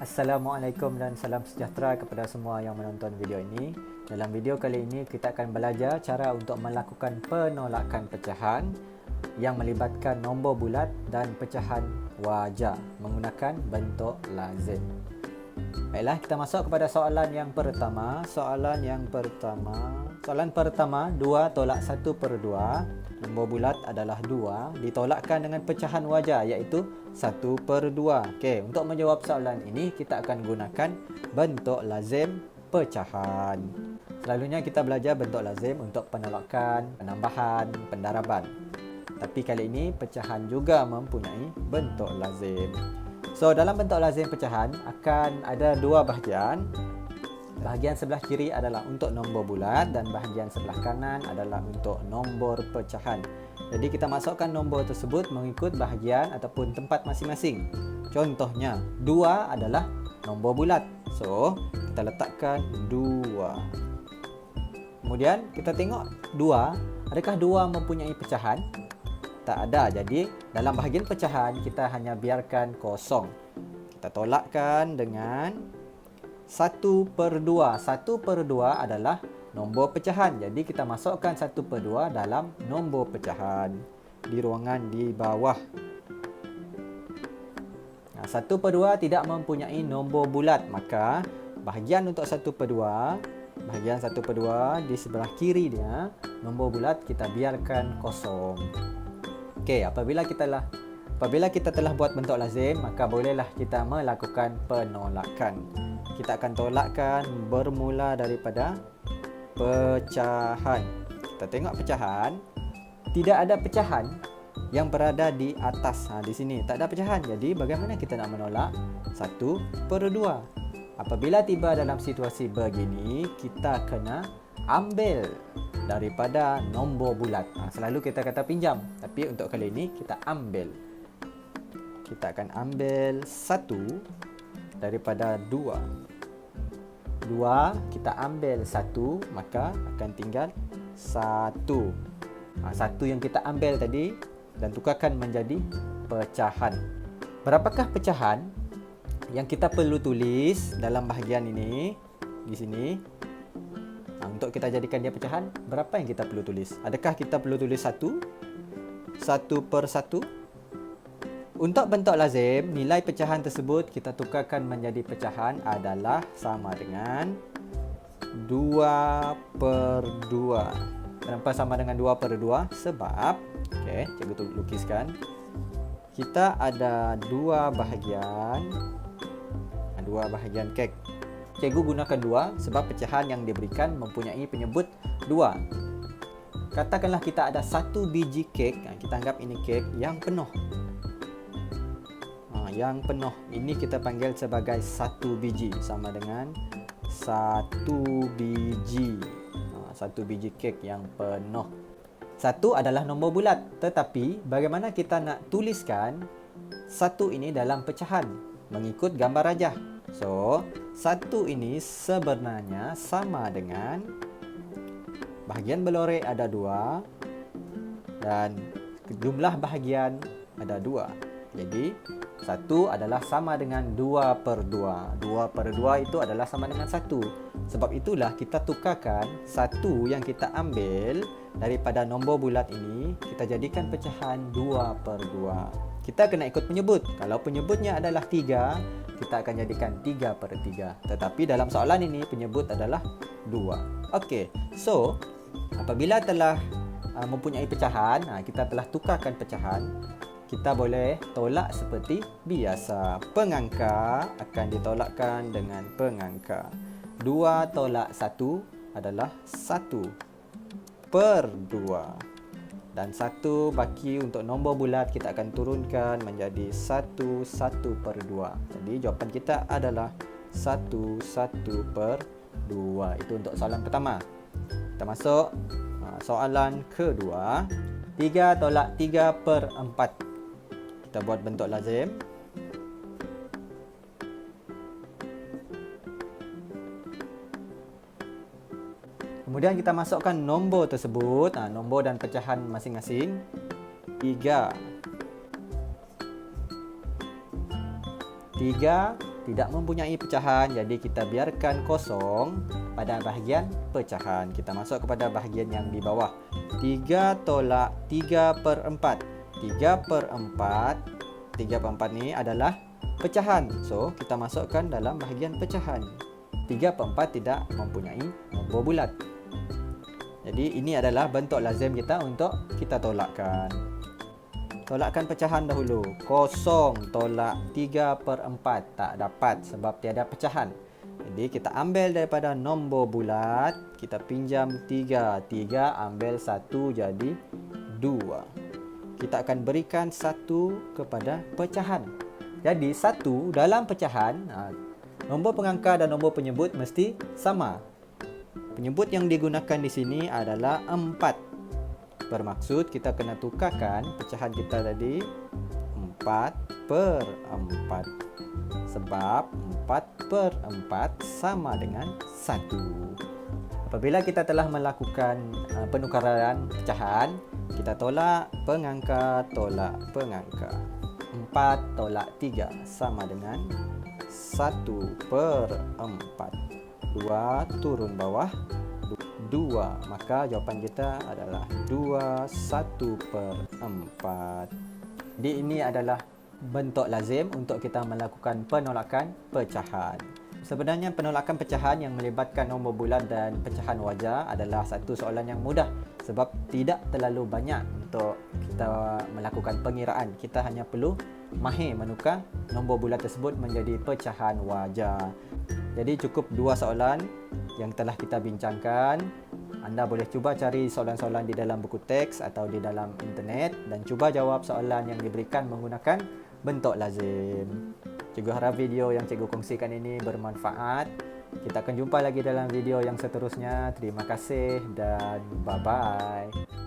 Assalamualaikum dan salam sejahtera kepada semua yang menonton video ini. Dalam video kali ini kita akan belajar cara untuk melakukan penolakan pecahan yang melibatkan nombor bulat dan pecahan wajar menggunakan bentuk lazim. Baiklah, kita masuk kepada soalan yang pertama. Soalan pertama 2 tolak 1/2. Nombor bulat adalah 2 ditolakkan dengan pecahan wajar iaitu 1/2. Okey, untuk menjawab soalan ini kita akan gunakan bentuk lazim pecahan. Selalunya kita belajar bentuk lazim untuk penolakan, penambahan, pendaraban. Tapi kali ini pecahan juga mempunyai bentuk lazim. So, dalam bentuk lazim pecahan akan ada dua bahagian. Bahagian sebelah kiri adalah untuk nombor bulat dan bahagian sebelah kanan adalah untuk nombor pecahan. Jadi kita masukkan nombor tersebut mengikut bahagian ataupun tempat masing-masing. Contohnya, 2 adalah nombor bulat. So, kita letakkan 2. Kemudian kita tengok 2, adakah 2 mempunyai pecahan? Tak ada. Jadi dalam bahagian pecahan kita hanya biarkan kosong. Kita tolakkan dengan 1/2. 1/2 adalah nombor pecahan. Jadi kita masukkan 1/2 dalam nombor pecahan di ruangan di bawah. 1/2 tidak mempunyai nombor bulat, maka bahagian untuk 1/2, bahagian 1/2 di sebelah kiri dia, nombor bulat kita biarkan kosong. Okey, apabila kita telah buat bentuk lazim, maka bolehlah kita melakukan penolakan. Kita akan tolakkan bermula daripada pecahan. Kita tengok pecahan. Tidak ada pecahan yang berada di atas. Di sini tak ada pecahan. Jadi bagaimana kita nak menolak 1/2? Apabila tiba dalam situasi begini, kita kena ambil daripada nombor bulat. Selalu kita kata pinjam, tapi untuk kali ini kita ambil. Kita akan ambil 1 daripada 2. 2 kita ambil 1, maka akan tinggal 1. 1 yang kita ambil tadi dan tukarkan menjadi pecahan. Berapakah pecahan yang kita perlu tulis dalam bahagian ini? Di sini. Untuk kita jadikan dia pecahan, berapa yang kita perlu tulis? Adakah kita perlu tulis 1? 1/1? Untuk bentuk lazim, nilai pecahan tersebut kita tukarkan menjadi pecahan adalah sama dengan 2/2. Kenapa sama dengan 2/2? Sebab, okey, cikgu lukiskan. Kita ada dua bahagian kek. Cikgu gunakan 2 sebab pecahan yang diberikan mempunyai penyebut 2. Katakanlah kita ada 1 biji kek. Kita anggap ini kek yang penuh. Yang penuh ini kita panggil sebagai 1 biji, sama dengan 1 biji. 1 biji kek yang penuh. 1 adalah nombor bulat, tetapi bagaimana kita nak tuliskan 1 ini dalam pecahan mengikut gambar rajah. So, 1 ini sebenarnya sama dengan bahagian berlorek ada 2 dan jumlah bahagian ada 2. Jadi 1 adalah sama dengan 2/2. 2/2 itu adalah sama dengan 1. Sebab itulah kita tukarkan 1 yang kita ambil daripada nombor bulat ini, kita jadikan pecahan 2/2. Kita kena ikut penyebut. Kalau penyebutnya adalah 3, kita akan jadikan 3/3. Tetapi dalam soalan ini penyebut adalah 2. Okey. So, apabila telah mempunyai pecahan, kita telah tukarkan pecahan, kita boleh tolak seperti biasa. Pengangka akan ditolakkan dengan pengangka. 2 tolak 1 adalah 1/2. Dan 1 baki untuk nombor bulat kita akan turunkan menjadi 1/2. Jadi jawapan kita adalah 1/2. Itu untuk soalan pertama. Kita masuk soalan kedua. 3 tolak 3/4. Kita buat bentuk lazim. Kemudian kita masukkan nombor tersebut, nombor dan pecahan masing-masing. 3 tidak mempunyai pecahan, jadi kita biarkan kosong pada bahagian pecahan. Kita masuk kepada bahagian yang di bawah. 3 tolak 3/4. 3/4 ni adalah pecahan. So, kita masukkan dalam bahagian pecahan. 3/4 tidak mempunyai nombor bulat. Jadi ini adalah bentuk lazim kita untuk kita tolakkan. Tolakkan pecahan dahulu. 0 tolak 3/4 tak dapat sebab tiada pecahan. Jadi kita ambil daripada nombor bulat, kita pinjam 3. 3 ambil 1 jadi 2. Kita akan berikan 1 kepada pecahan. Jadi 1 dalam pecahan, nombor pengangka dan nombor penyebut mesti sama. Penyebut yang digunakan di sini adalah 4. Bermaksud kita kena tukarkan pecahan kita tadi 4/4. Sebab 4/4 sama dengan 1. Apabila kita telah melakukan penukaran pecahan, kita tolak pengangka tolak pengangka. 4 tolak 3 sama dengan 1/4. 2 turun bawah 2. Maka jawapan kita adalah 2 1/4. Jadi ini adalah bentuk lazim untuk kita melakukan penolakan pecahan. Sebenarnya penolakan pecahan yang melibatkan nombor bulat dan pecahan wajar adalah satu soalan yang mudah sebab tidak terlalu banyak untuk kita melakukan pengiraan. Kita hanya perlu mahir menukar nombor bulat tersebut menjadi pecahan wajar. Jadi cukup 2 soalan yang telah kita bincangkan. Anda boleh cuba cari soalan-soalan di dalam buku teks atau di dalam internet dan cuba jawab soalan yang diberikan menggunakan bentuk lazim. Cikgu harap video yang cikgu kongsikan ini bermanfaat. Kita akan jumpa lagi dalam video yang seterusnya. Terima kasih dan bye-bye.